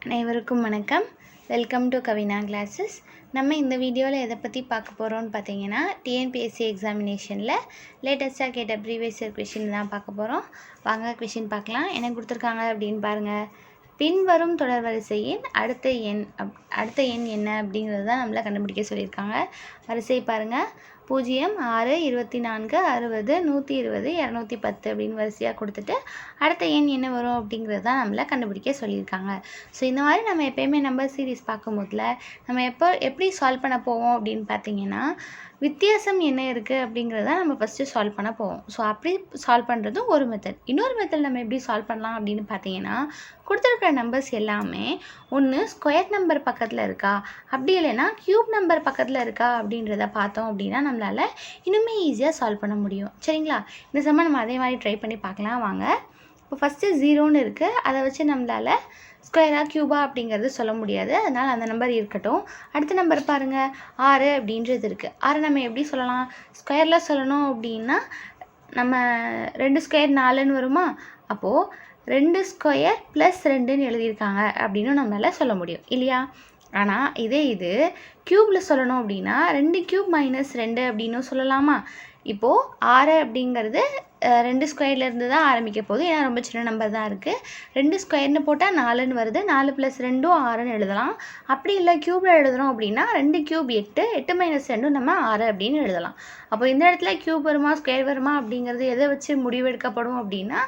அனைவருக்கும் வணக்கம். Welcome to Kavina classes. நம்ம இந்த வீடியோவில் எதை பற்றி பார்க்க போகிறோம்னு பார்த்தீங்கன்னா, டிஎன்பிஎஸ்சி எக்ஸாமினேஷனில் லேட்டஸ்ட்டாக கேட்ட ப்ரீவியஸ் இயர் கொஷின் தான் பார்க்க போகிறோம். வாங்க கொஷின் பார்க்கலாம். என்ன கொடுத்துருக்காங்க அப்படின்னு பாருங்கள். பின்வரும் தொடர் வரிசையின் அடுத்த எண் என்ன அப்படிங்கிறது தான் நம்மளை கண்டுபிடிக்க சொல்லியிருக்காங்க. வரிசை பாருங்கள். 0, 6, 24, 60, 120, 210 அப்படின்னு வரிசையாக கொடுத்துட்டு அடுத்த எண் என்ன வரும் அப்படிங்கிறது தான் நம்மளை கண்டுபிடிக்க சொல்லியிருக்காங்க. ஸோ இந்த மாதிரி நம்ம எப்போயுமே நம்பர் சீரீஸ் பார்க்கும்போதுல நம்ம எப்படி சால்வ் பண்ண போவோம் அப்படின்னு பார்த்தீங்கன்னா, வித்தியாசம் என்ன இருக்குது அப்படிங்கிறத நம்ம ஃபஸ்ட்டு சால்வ் பண்ண போவோம். ஸோ அப்படி சால்வ் பண்ணுறதும் ஒரு மெத்தட். இன்னொரு மெத்தட் நம்ம எப்படி சால்வ் பண்ணலாம் அப்படின்னு பார்த்தீங்கன்னா, கொடுத்துருக்குற நம்பர்ஸ் எல்லாமே ஒன்று ஸ்கொயர் நம்பர் பக்கத்தில் இருக்கா, அப்படி இல்லைன்னா க்யூப் நம்பர் பக்கத்தில் இருக்கா அப்படின்றத பார்த்தோம் அப்படின்னா நம்மளால் இன்னுமே ஈஸியாக சால்வ் பண்ண முடியும். சரிங்களா? இந்த சமயம் நம்ம அதே மாதிரி ட்ரை பண்ணி பார்க்கலாம் வாங்க. இப்போ ஃபஸ்ட்டு 0ன்னு இருக்குது. அதை வச்சு நம்மளால் ஸ்கொயரா க்யூபா அப்படிங்கிறது சொல்ல முடியாது. அதனால் அந்த நம்பர் இருக்கட்டும். அடுத்த நம்பர் பாருங்கள், 6 அப்படின்றது இருக்குது. 6 நம்ம எப்படி சொல்லலாம்? ஸ்கொயரில் சொல்லணும் அப்படின்னா நம்ம 2 ஸ்கொயர் 4ன்னு வருமா? அப்போது 2 ஸ்கொயர் + 2ன்னு எழுதியிருக்காங்க அப்படின்னு நம்மளால் சொல்ல முடியும் இல்லையா? ஆனால் இது க்யூப்பில் சொல்லணும் அப்படின்னா 2 க்யூப் - 2 அப்படின்னு சொல்லலாமா? இப்போது 6 அப்படிங்கிறது 2 ஸ்கொயர்லேருந்து தான் ஆரம்பிக்க போகுது. ஏன்னா ரொம்ப சின்ன நம்பர் தான் இருக்குது. 2 ஸ்கொயர்னு போட்டால் 4ன்னு வருது. 4 + 2 6ன்னு எழுதலாம். அப்படி இல்லை க்யூப்பில் எழுதுகிறோம் அப்படின்னா 2 க்யூப் 8, 8 - 2 நம்ம 6 அப்படின்னு எழுதலாம். அப்போ இந்த இடத்துல க்யூப் வருமா ஸ்கொயர் வருமா அப்படிங்கிறது எதை வச்சு முடிவெடுக்கப்படும் அப்படின்னா,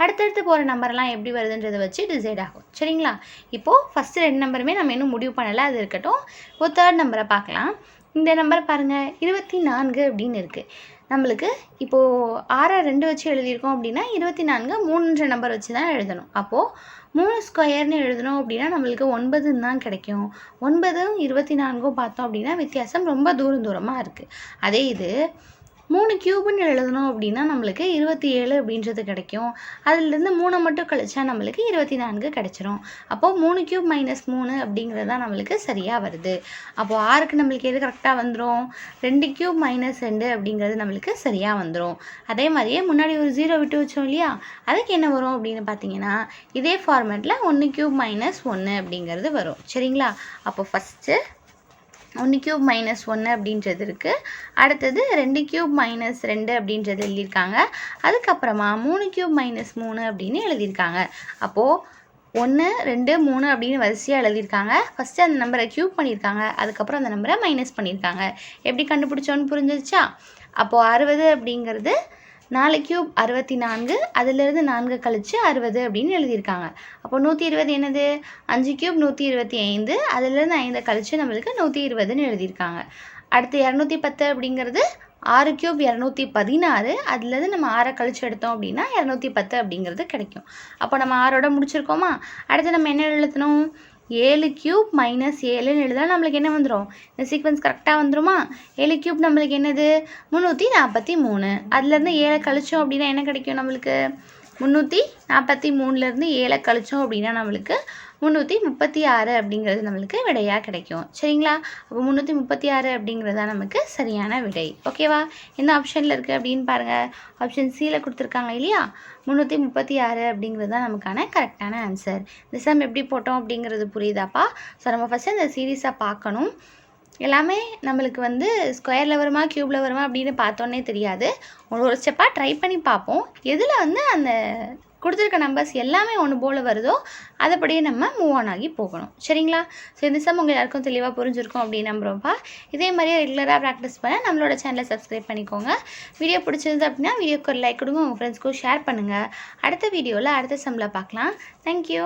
அடுத்தடுத்து போகிற நம்பர்லாம் எப்படி வருதுன்றதை வச்சு டிசைட் ஆகும். சரிங்களா? இப்போது ஃபஸ்ட்டு 2 நம்பருமே நம்ம இன்னும் முடிவு பண்ணலை, அது இருக்கட்டும். இப்போ 3rd நம்பரை பார்க்கலாம். இந்த நம்பர் பாருங்கள், 24 அப்படின்னு இருக்குது. நம்மளுக்கு இப்போது 6 2 வச்சு எழுதியிருக்கோம் அப்படின்னா 24 3 நம்பர் வச்சு தான் எழுதணும். அப்போது 3 ஸ்கொயர்னு எழுதணும் அப்படின்னா நம்மளுக்கு 9ன்னு தான் கிடைக்கும். 9ம் 24ம் பார்த்தோம் அப்படின்னா வித்தியாசம் ரொம்ப தூரமாக இருக்குது. அதே இது 3 க்யூப்னு எழுதணும் அப்படின்னா நம்மளுக்கு 27 அப்படின்றது கிடைக்கும். அதிலிருந்து 3 மட்டும் கழிச்சா நம்மளுக்கு 24 கிடைச்சிரும். அப்போது 3 க்யூப் - 3 அப்படிங்கிறது தான் நம்மளுக்கு சரியாக வருது. அப்போது 6க்கு நம்மளுக்கு எது கரெக்டாக வந்துடும்? 2 க்யூப் - 2 அப்படிங்கிறது நம்மளுக்கு சரியாக வந்துடும். அதே மாதிரியே முன்னாடி ஒரு 0 விட்டு வச்சோம் இல்லையா? அதுக்கு என்ன வரும் அப்படின்னு பார்த்தீங்கன்னா, இதே ஃபார்மேட்டில் 1 க்யூப் - 1 அப்படிங்கிறது வரும். சரிங்களா? அப்போ ஃபஸ்ட்டு 1 க்யூப் - 1 அப்படின்றது இருக்குது. அடுத்தது 2 க்யூப் - 2 அப்படின்றது எழுதியிருக்காங்க. அதுக்கப்புறமா 3 க்யூப் - 3 அப்படின்னு எழுதியிருக்காங்க. அப்போது 1 2 3 அப்படின்னு வரிசையாக எழுதியிருக்காங்க. ஃபஸ்ட்டு அந்த நம்பரை க்யூப் பண்ணியிருக்காங்க. அதுக்கப்புறம் அந்த நம்பரை மைனஸ் பண்ணியிருக்காங்க. எப்படி கண்டுபிடிச்சோன்னு புரிஞ்சிருச்சா? அப்போது 60 அப்படிங்கிறது 4 க்யூப் 64, அதிலிருந்து 4 கழிச்சு 60 அப்படின்னு எழுதியிருக்காங்க. அப்போ 120 என்னது? 5 க்யூப் 125, அதிலிருந்து 5 கழிச்சு நம்மளுக்கு 120ன்னு எழுதியிருக்காங்க. அடுத்து 210 அப்படிங்கிறது 6 க்யூப் 216, அதுலேருந்து நம்ம 6 கழிச்சு எடுத்தோம் அப்படின்னா 210 அப்படிங்கிறது கிடைக்கும். அப்போ நம்ம 6ஓட முடிச்சிருக்கோமா? அடுத்து நம்ம என்ன எழுதணும்? 7 க்யூப் - 7ன்னு எழுதினா நம்மளுக்கு என்ன வந்துடும்? இந்த சீக்வன்ஸ் கரெக்டாக வந்துருமா? 7 க்யூப் நம்மளுக்கு என்னது? 343. அதுலேருந்து 7 கழிச்சோம் அப்படின்னா என்ன கிடைக்கும் நம்மளுக்கு? 343லேருந்து 7 கழிச்சோம் அப்படின்னா நம்மளுக்கு 336 அப்படிங்கிறது நம்மளுக்கு விடையாக கிடைக்கும். சரிங்களா? அப்போ 336 அப்படிங்கிறது தான் நமக்கு சரியான விடை. ஓகேவா? என்ன ஆப்ஷனில் இருக்குது அப்படின்னு பாருங்கள். ஆப்ஷன் சியில் கொடுத்துருக்காங்க இல்லையா? 336 அப்படிங்கிறது தான் நமக்கான கரெக்டான ஆன்சர். இந்த சம் எப்படி போட்டோம் அப்படிங்கிறது புரியுதாப்பா? ஸோ நம்ம ஃபஸ்ட்டு இந்த சீரீஸை பார்க்கணும். எல்லாமே நம்மளுக்கு ஸ்கொயரில் வருமா க்யூப்பில் வருமா அப்படின்னு பார்த்தோன்னே தெரியாது. ஒரு ஸ்டெப்பாக ட்ரை பண்ணி பார்ப்போம். எதில் அந்த கொடுத்துருக்க நம்பர்ஸ் எல்லாமே ஒன்று போல் வருதோ அதைப்படியே நம்ம மூவ் ஆன் ஆகி போகணும். சரிங்களா? ஸோ இந்த சம் உங்கள் எல்லாருக்கும் தெளிவாக புரிஞ்சிருக்கும் அப்படின்னு நம்புகிறோம்ப்பா. இதே மாதிரியே ரெகுலராக ப்ராக்டிஸ் பண்ண நம்மளோட சேனலை சப்ஸ்கிரைப் பண்ணிக்கோங்க. வீடியோ பிடிச்சிருந்து அப்படின்னா வீடியோக்கு ஒரு லைக் கொடுங்க, உங்கள் ஃப்ரெண்ட்ஸ்க்கும் ஷேர் பண்ணுங்கள். அடுத்த வீடியோவில் அடுத்த சம்மில் பார்க்கலாம். தேங்க்யூ.